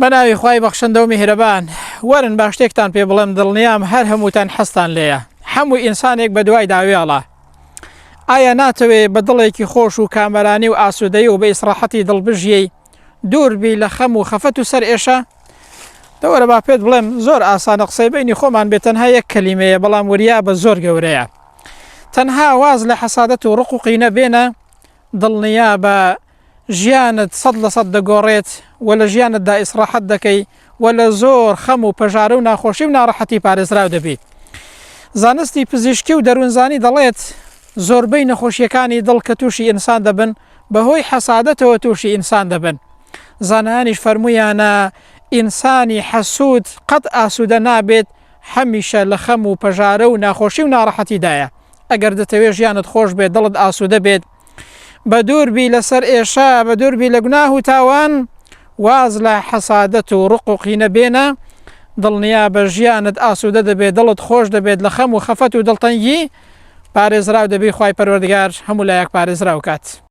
بەناوی خوای بەخشەندە و میهرەبان وەرن با شتێکتان پێ بڵێم دڵنیام هەر هەمووتان حەستان لێیە هەموو ئینسانێک بە دوای داوێڵە ئایا ناتەوێ بە دڵێکی خۆش و کامەرانی و ئاسوودەی و بە ئیسراحەتی دڵبژیەی دووربی لە خەم و خەفەت و سەر ئێشە دەوەرە با پێت بڵێم زۆر ئاسانە قسەی بینی خۆمان بێت تەنها یەک کەلیمەیە بەڵام وریا بە زۆر گەورەیە تەنها واز لە حەسادەت و ڕقوقی نەبێنە دڵنیا بە ژیانت 100% دەگۆڕێت و لە ژیانتدا ئیسراحەت دەکەی و لە زۆر خەم و پەژارە و ناخۆشی و ناڕەحەتی پارێزراو دەبیت. زانستی پزیشکی و دەروونزانی دەڵێت زۆربەی نەخۆشیەکانی دڵ کە تووشی ئینسان دەبن بەهۆی حەسادەتەوە تووشی ئینسان دەبن. زانایانیش فەرموویانە ئینسانی حەسوود قەت ئاسوودە نابێت هەمیشە لە خەم و پەژارە و ناخۆشی و ناڕەحەتیدایە. ئەگەر دەتەوێت ژیانت خۆش بێت دڵت ئاسوودە بێت بە دووربی لەسەر ئێشە بە دووربی لە گوناه و تاوان واز لە حەسادەت و ڕقوقی نەبێنە دڵنیا بە ژیانت ئاسوودە دەبێت دڵت خۆش دەبێت لە خەم و خەفەت و دڵتەنگی پارێزراو دەبی خوای پەروەردگار هەموو لایەک پارێزراو کات.